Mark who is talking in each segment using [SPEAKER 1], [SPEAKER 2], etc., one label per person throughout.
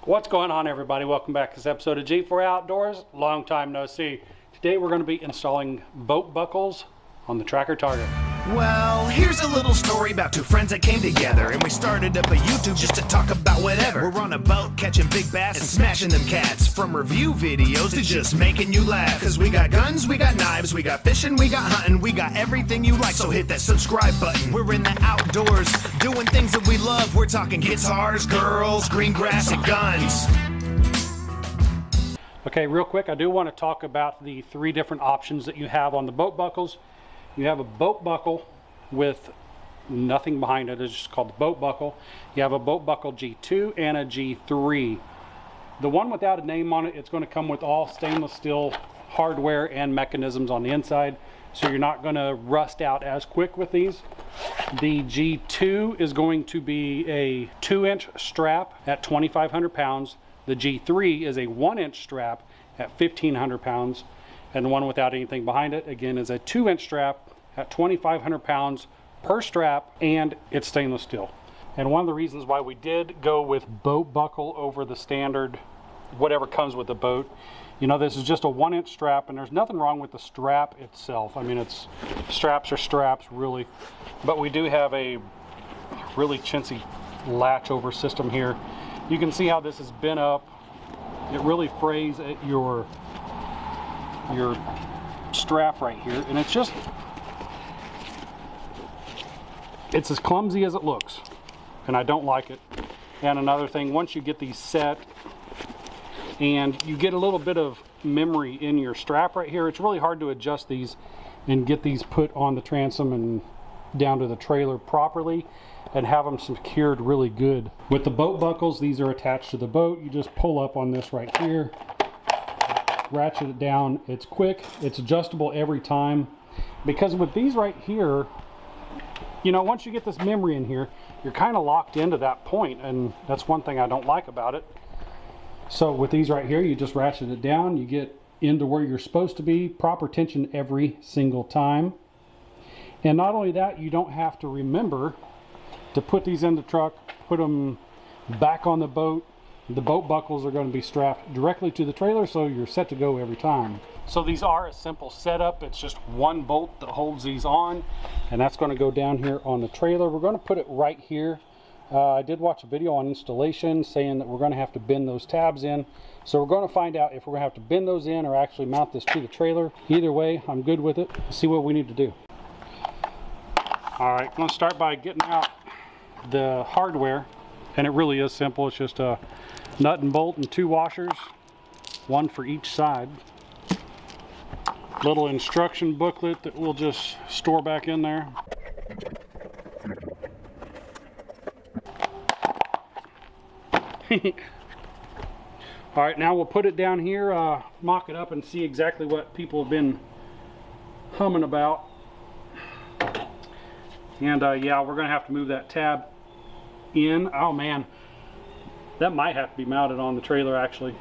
[SPEAKER 1] What's going on, everybody? Welcome back to this episode of G4 Outdoors. Long time no see. Today we're going to be installing boat buckles on the Tracker Target.
[SPEAKER 2] Well, here's a little story about two friends that came together, and we started up a YouTube just to talk about whatever. We're on a boat catching big bass and smashing them cats, from review videos to just making you laugh. Cause we got guns, we got knives, we got fishing, we got hunting, we got everything you like, so hit that subscribe button. We're in the outdoors, doing things that we love. We're talking guitars, girls, green grass, and guns.
[SPEAKER 1] Okay, real quick, I do want to talk about the three different options that you have on the boat buckles. You have a boat buckle with nothing behind it. It's just called the boat buckle. You have a boat buckle G2 and a G3. The one without a name on it, it's going to come with all stainless steel hardware and mechanisms on the inside, so you're not going to rust out as quick with these. The G2 is going to be a 2-inch strap at 2,500 pounds. The G3 is a 1-inch strap at 1,500 pounds. And the one without anything behind it, again, is a 2-inch strap at 2,500 pounds per strap, and it's stainless steel. And one of the reasons why we did go with boat buckle over the standard, whatever comes with the boat, you know, this is just a 1-inch strap, and there's nothing wrong with the strap itself. I mean, straps are straps, really. But we do have a really chintzy latch over system here. You can see how this is bent up. It really frays at your strap right here, and it's as clumsy as it looks, and I don't like it. And another thing, once you get these set and you get a little bit of memory in your strap right here, it's really hard to adjust these and get these put on the transom and down to the trailer properly and have them secured really good. With the boat buckles, these are attached to the boat. You just pull up on this right here, ratchet it down. It's quick, it's adjustable every time, because with these right here, you know, once you get this memory in here, you're kind of locked into that point, and that's one thing I don't like about it. So with these right here, you just ratchet it down, you get into where you're supposed to be, proper tension every single time. And not only that, you don't have to remember to put these in the truck, put them back on the boat. The boat buckles are going to be strapped directly to the trailer, so you're set to go every time. So these are a simple setup. It's just one bolt that holds these on, and that's going to go down here on the trailer. We're going to put it right here. I did watch a video on installation saying that we're going to have to bend those tabs in. So we're going to find out if we're going to have to bend those in or actually mount this to the trailer. Either way, I'm good with it. Let's see what we need to do. All right, I'm going to start by getting out the hardware, and it really is simple. It's just a nut and bolt and 2 washers, one for each side. Little instruction booklet that we'll just store back in there. All right, now we'll put it down here, mock it up, and see exactly what people have been humming about. And yeah, we're gonna have to move that tab in. Oh man, that might have to be mounted on the trailer actually.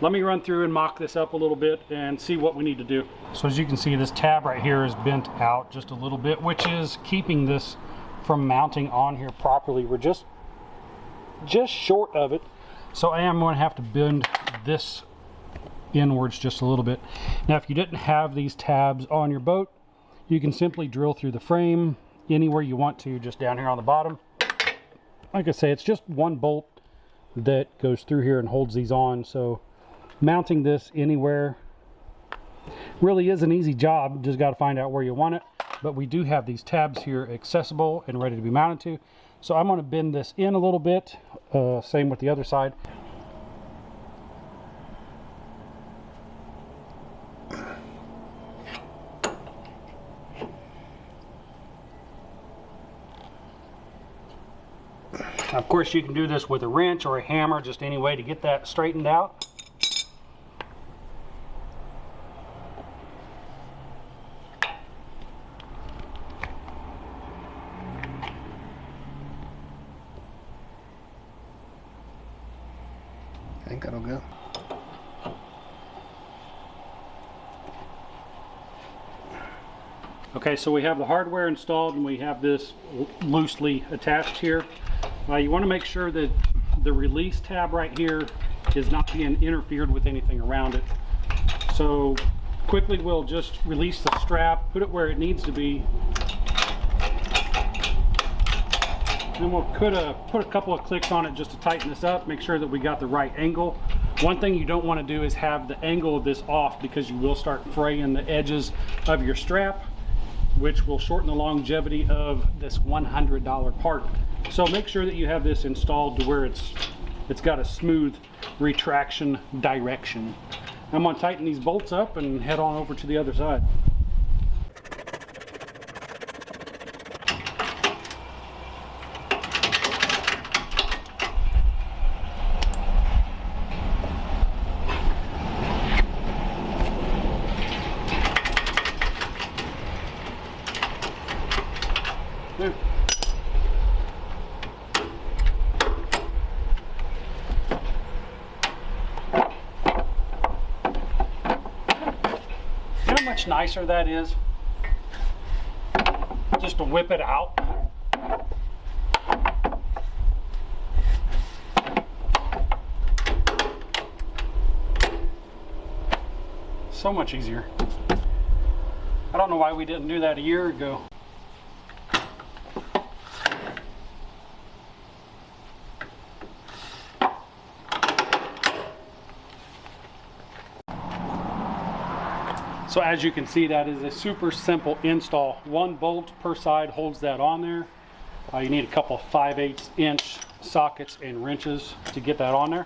[SPEAKER 1] Let me run through and mock this up a little bit and see what we need to do. So as you can see, this tab right here is bent out just a little bit, which is keeping this from mounting on here properly. We're just short of it. So I am going to have to bend this inwards just a little bit. Now, if you didn't have these tabs on your boat, you can simply drill through the frame anywhere you want to, just down here on the bottom. Like I say, it's just one bolt that goes through here and holds these on, so mounting this anywhere really is an easy job. Just got to find out where you want it. But we do have these tabs here accessible and ready to be mounted to. So I'm going to bend this in a little bit, same with the other side. Of course, you can do this with a wrench or a hammer, just any way to get that straightened out.
[SPEAKER 3] I think that'll go.
[SPEAKER 1] Okay, so we have the hardware installed and we have this loosely attached here. You want to make sure that the release tab right here is not being interfered with anything around it. So quickly we'll just release the strap, put it where it needs to be, and we'll put a couple of clicks on it just to tighten this up, make sure that we got the right angle. One thing you don't want to do is have the angle of this off, because you will start fraying the edges of your strap, which will shorten the longevity of this $100 part. So make sure that you have this installed to where it's got a smooth retraction direction. I'm going to tighten these bolts up and head on over to the other side. There. You know how much nicer that is? Just to whip it out. So much easier. I don't know why we didn't do that a year ago. So as you can see, that is a super simple install. One bolt per side holds that on there. You need a couple of 5/8 inch sockets and wrenches to get that on there.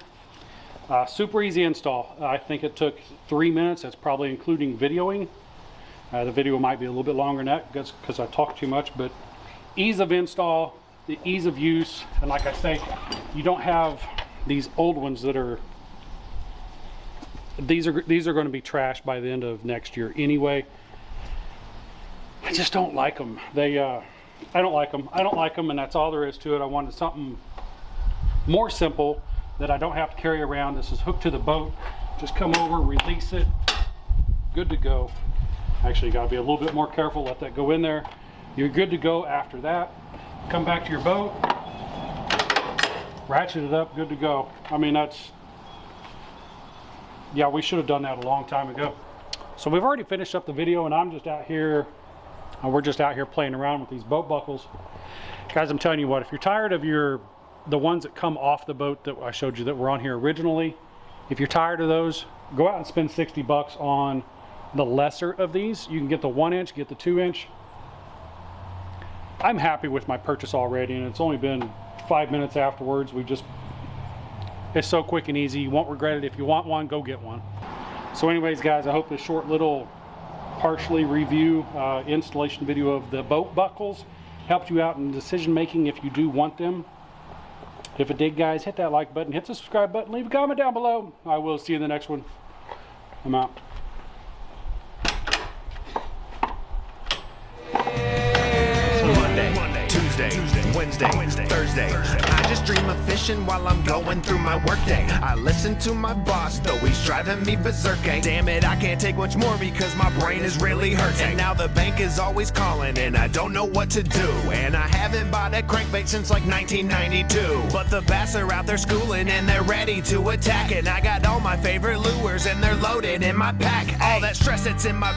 [SPEAKER 1] Super easy install. I think it took 3 minutes. That's probably including videoing. The video might be a little bit longer than that because I talk too much, but ease of install, the ease of use, and like I say, you don't have these old ones that are these are going to be trashed by the end of next year anyway. I just don't like them. I don't like them, and that's all there is to it. I wanted something more simple that I don't have to carry around. This is hooked to the boat. Just come over, release it, good to go. Actually, you got to be a little bit more careful. Let that go in there. You're good to go after that. Come back to your boat, ratchet it up, good to go. I mean, yeah, we should have done that a long time ago. So we've already finished up the video, and I'm just out here, we're just out here playing around with these boat buckles. Guys, I'm telling you what, if you're tired of the ones that come off the boat that I showed you that were on here originally, if you're tired of those, go out and spend 60 bucks on the lesser of these. You can get the 1 inch, get the 2 inch. I'm happy with my purchase already, and it's only been 5 minutes afterwards. It's so quick and easy. You won't regret it. If you want one, go get one. So anyways, guys, I hope this short little partially review installation video of the boat buckles helped you out in decision making if you do want them. If it did, guys, hit that like button, hit the subscribe button, leave a comment down below. I will see you in the next one. I'm out.
[SPEAKER 2] Monday, Tuesday, Wednesday, Thursday. I just dream of fishing while I'm going through my workday. I listen to my boss, though he's driving me berserk. Damn it, I can't take much more because my brain is really hurting. And now the bank is always calling and I don't know what to do. And I haven't bought a crankbait since like 1992. But the bass are out there schooling and they're ready to attack. And I got all my favorite lures and they're loaded in my pack. All that stress that's in my